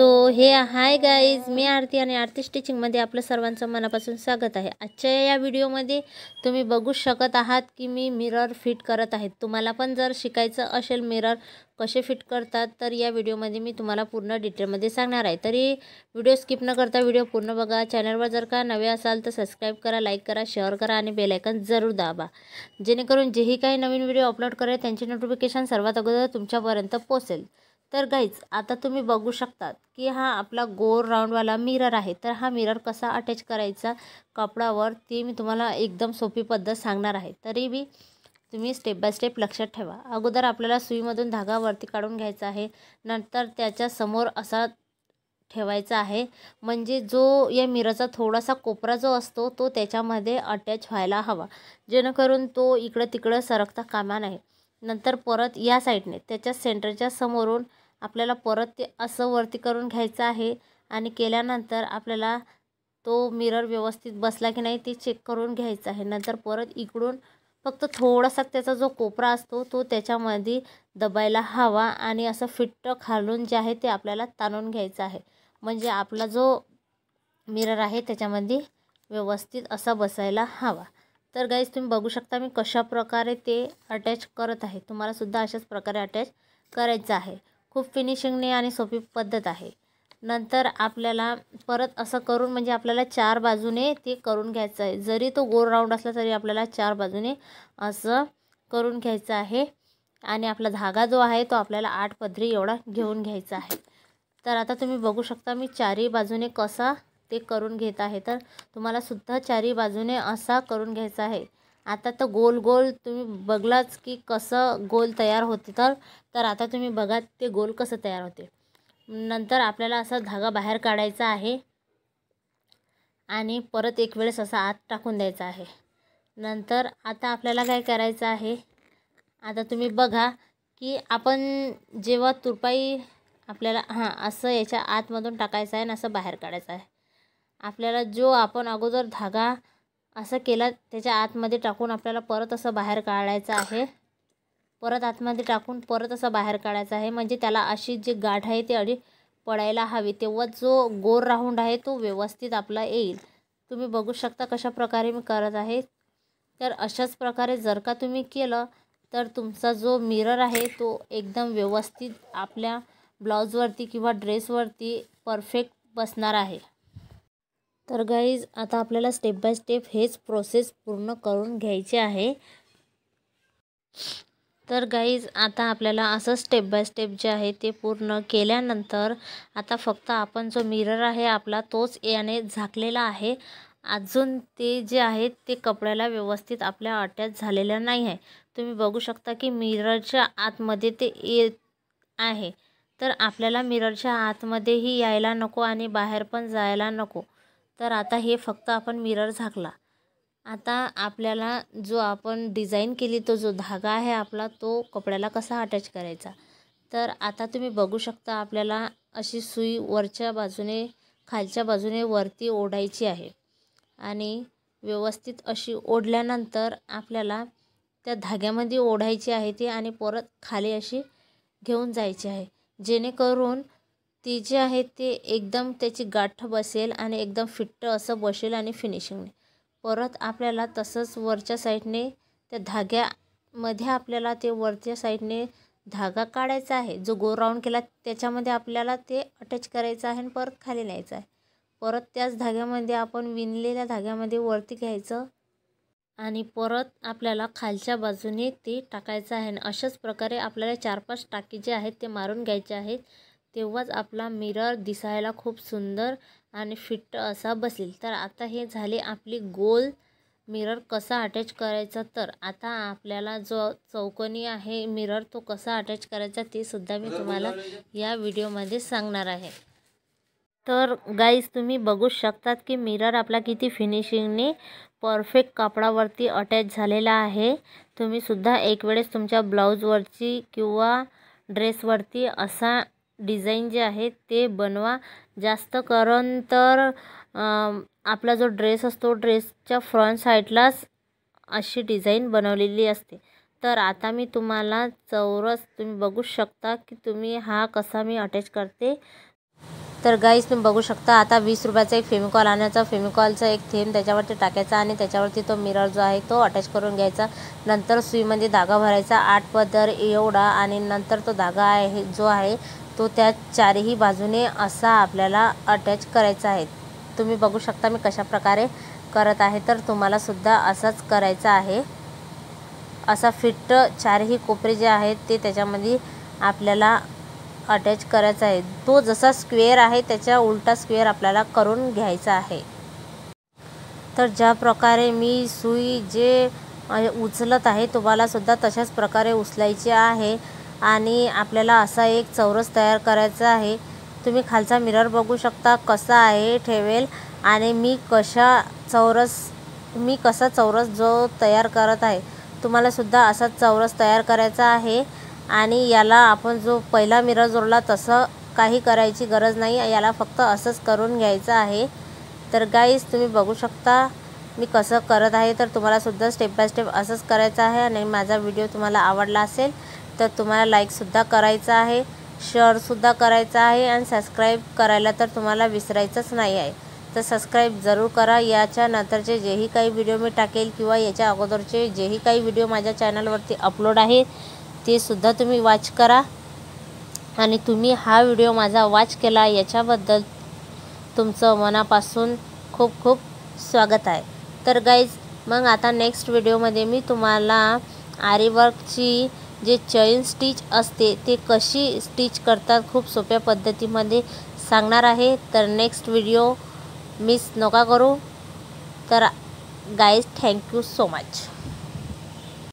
So हे hi guys, मी आरती आणि आरती स्टिचिंगमध्ये आपलं सर्वांचं मनापासून स्वागत आहे। आजच्या या व्हिडिओमध्ये तुम्ही बघू शकत आहात की मी मिरर फिट करत आहे। तुम्हाला पण जर शिकायचं असेल मिरर कसे फिट करतात तर या व्हिडिओमध्ये मी तुम्हाला पूर्ण डिटेलमध्ये सांगणार आहे। तरी व्हिडिओ स्किप न करता व्हिडिओ पूर्ण बघा। चॅनलवर जर का नवे असाल तर सबस्क्राइब करा, लाईक करा, शेअर करा आणि बेल आयकॉन जरूर दाबा, जेणेकरून जेही काही नवीन व्हिडिओ अपलोड करेल त्यांची नोटिफिकेशन सर्वात अगोदर तुमच्यापर्यंत पोहोचेल। तर गाईज, आता तुम्ही बघू शकतात की हा आपला गोल राऊंडवाला मिरर आहे। तर हा मिरर कसा अटॅच करायचा कपडावर ते मी तुम्हाला एकदम सोपी पद्धत सांगणार आहे। तरी बी तुम्ही स्टेप बाय स्टेप लक्षात ठेवा। अगोदर आपल्याला सुईमधून धागा वरती काढून घ्यायचा आहे, नंतर त्याच्या समोर असा ठेवायचा आहे, म्हणजे जो या मिररचा थोडासा कोपरा जो असतो तो त्याच्यामध्ये अटॅच व्हायला हवा, जेणेकरून तो इकडं तिकडं सरकता कामा नये। नंतर परत या साईडने त्याच्या सेंटरच्या समोरून आपल्याला परत ते असं वरती करून घ्यायचं आहे आणि केल्यानंतर आपल्याला तो मिरर व्यवस्थित बसला की नाही ते चेक करून घ्यायचं आहे। नंतर परत इकडून फक्त थोडासा त्याचा जो कोपरा असतो तो त्याच्यामध्ये दबायला हवा आणि असं फिट्ट खालून जे आहे ते आपल्याला ताणून घ्यायचं आहे, म्हणजे आपला जो मिरर आहे त्याच्यामध्ये व्यवस्थित असा बसायला हवा। तर गाईज, तुम्ही बघू शकता मी कशा प्रकारे ते अटॅच करत आहे। तुम्हाला सुद्धा अशाच प्रकारे अटॅच करायचं आहे। खूप फिनिशिंगने आणि सोपी पद्धत आहे। नंतर आपल्याला परत असं करून म्हणजे आपल्याला चार बाजूने ते करून घ्यायचं आहे। जरी तो गोल राऊंड असला तरी आपल्याला चार बाजूने असं करून घ्यायचं आहे आणि आपला धागा जो आहे तो आपल्याला 8 पदरी एवढा घेऊन घ्यायचा आहे। तर आता तुम्ही बघू शकता मी चारही बाजूने कसा ते करून घेत आहे। तर तुम्हाला सुद्धा चारही बाजूने असा करून घ्यायचा आहे। आता तर गोल गोल तुम्ही बघलाच की कसं गोल तयार होते। तर आता तुम्ही बघा ते गोल कसं तयार होते। नंतर आपल्याला असा धागा बाहेर काढायचा आहे आणि परत एक वेळेस असा आत टाकून द्यायचा आहे। नंतर आता आपल्याला काय करायचं आहे, आता तुम्ही बघा की आपण जेव्हा तुरपाई आपल्याला असं याच्या आतमधून टाकायचं आहे आणि असं बाहेर काढायचं आहे। आपल्याला जो आपण अगोदर धागा असं केला त्याच्या आतमध्ये टाकून आपल्याला परत असं बाहेर काढायचं आहे, परत आतमध्ये टाकून परत असं बाहेर काढायचं आहे, म्हणजे त्याला अशी जी गाठ आहे ती अडी पडायला हवी, तेव्हा जो गोल राऊंड आहे तो व्यवस्थित आपला येईल। तुम्ही बघू शकता कशा प्रकारे मी करत आहे। तर अशाच प्रकारे जर का तुम्ही केलं तर तुमचा जो मिरर आहे तो एकदम व्यवस्थित आपल्या ब्लाऊजवरती किंवा ड्रेसवरती परफेक्ट बसणार आहे। तर गाईज, आता आपल्याला स्टेप बाय स्टेप हेच प्रोसेस पूर्ण करून घ्यायचे आहे। तर गाईज, आता आपल्याला असं स्टेप बाय स्टेप जे आहे ते पूर्ण केल्यानंतर आता फक्त आपण जो मिरर आहे आपला तोच याने झाकलेला आहे, अजून ते जे आहे ते कपड्याला व्यवस्थित आपल्या अटॅच झालेला नाही आहे। तुम्ही बघू शकता की मिररच्या आतमध्ये ते येत आहे। तर आपल्याला मिररच्या आतमध्येही यायला नको आणि बाहेर पण जायला नको। तर आता हे फक्त आपण मिरर झाकला। आता आपल्याला जो आपण डिझाईन केली तो जो धागा आहे आपला तो कपड्याला कसा अटॅच करायचा। तर आता तुम्ही बघू शकता आपल्याला अशी सुई वरच्या बाजूने खालच्या बाजूने वरती ओढायची आहे आणि व्यवस्थित अशी ओढल्यानंतर आपल्याला त्या धाग्यामध्ये ओढायची आहे ती आणि परत खाली अशी घेऊन जायची आहे, जेणेकरून ती जी आहे ते एकदम त्याची गाठ बसेल आणि एकदम फिट्ट असं बसेल आणि फिनिशिंगने। परत आपल्याला तसंच वरच्या साईडने त्या धाग्यामध्ये आपल्याला ते वरच्या साईडने धागा काढायचा आहे, जो गोल राऊंड केला त्याच्यामध्ये आपल्याला ते अटॅच करायचं आहे आणि परत खाली न्यायचं आहे। परत त्याच धाग्यामध्ये आपण विणलेल्या धाग्यामध्ये वरती घ्यायचं आणि परत आपल्याला खालच्या बाजूने ते टाकायचं आहे। अशाच प्रकारे आपल्याला 4-5 टाके जे आहेत ते मारून घ्यायचे आहेत, तेव्हाच आपला मिरर दिसायला खूप सुंदर आणि फिट्ट असा बसेल। तर आता हे झाले आपली गोल मिरर कसा अटॅच करायचा। तर आता आपल्याला जो चौकोनी आहे मिरर तो कसा अटॅच करायचा ते सुद्धा मी तुम्हाला या व्हिडिओमध्ये सांगणार आहे। तर गाईज, तुम्ही बघू शकतात की मिरर आपला किती फिनिशिंगने परफेक्ट कापडावरती अटॅच झालेला आहे। तुम्ही सुद्धा एक वेळेस तुमच्या ब्लाऊजवरची किंवा ड्रेसवरती असा डिझाईन जे आहे ते बनवा। जास्त करून तर आपला जो ड्रेस असतो ड्रेसच्या फ्रंट साईडलाच अशी डिझाईन बनवलेली असते। तर आता मी तुम्हाला चौरस तुम्ही बघू शकता की तुम्ही हा कसा मी अटॅच करते। तर गाईस तुम्ही बघू शकता आता 20 रुपयाचा एक फेविकॉल आणायचा, फेविकॉलचा एक थेंब त्याच्यावरती टाकायचा आणि त्याच्यावरती तो मिरर जो आहे तो अटॅच करून घ्यायचा। नंतर सुईमध्ये धागा भरायचा 8 पदर एवढा आणि नंतर तो धागा आहे जो आहे तो त्या चारही बाजूने असा आपल्याला अटॅच करायचा आहे। तुम्ही बघू शकता मी कशा प्रकारे करत आहे, तर तुम्हाला सुद्धा असंच करायचं आहे। असा फिट चारही कोपरे जे आहेत ते त्याच्यामध्ये आपल्याला अटॅच करायचा आहे। तो जसा स्क्वेअर आहे त्याच्या उलटा स्क्वेअर आपल्याला करून घ्यायचा आहे। तर ज्या प्रकारे मी सुई जे उचलत आहे तुम्हाला सुद्धा तशाच प्रकारे उचलायची आहे आणि आपल्याला असा एक चौरस तयार करायचा आहे। तुम्ही खालचा मिरर बघू शकता कसा आहे ठेवेल आणि मी कसा चौरस जो तयार करत आहे तुम्हाला सुद्धा असा चौरस तयार करायचा आहे। आणि याला आपण जो पहिला मिरर जोडला तसं काही करायची गरज नाही, याला फक्त असंच करून घ्यायचं आहे। तर गाईस तुम्ही बघू शकता मी कसं करत आहे, तर तुम्हाला सुद्धा स्टेप बाय स्टेप असंच करायचं आहे। आणि माझा व्हिडिओ तुम्हाला आवडला असेल तर तुम्हाला लाईकसुद्धा करायचं आहे, शेअरसुद्धा करायचं आहे आणि सबस्क्राईब करायला तर तुम्हाला विसरायचंच नाही आहे। तर सबस्क्राईब जरूर करा। याच्या नंतरचे जेही काही व्हिडिओ मी टाकेल किंवा याच्या अगोदरचे जेही काही व्हिडिओ माझ्या चॅनलवरती अपलोड आहे ते सुद्धा तुम्ही वॉच करा। आणि तुम्ही हा व्हिडिओ माझा वॉच केला याच्याबद्दल तुमचं मनापासून खूप खूप स्वागत आहे। तर गाईज मग आता नेक्स्ट व्हिडिओमध्ये मी तुम्हाला आरी वर्कची जे चैन स्टिच असते ते कशी स्टिच करतात खूप सोप्या पद्धतीमध्ये सांगणार आहे। तर नेक्स्ट व्हिडिओ मिस नका करू। तर गाईज थँक्यू सो मच।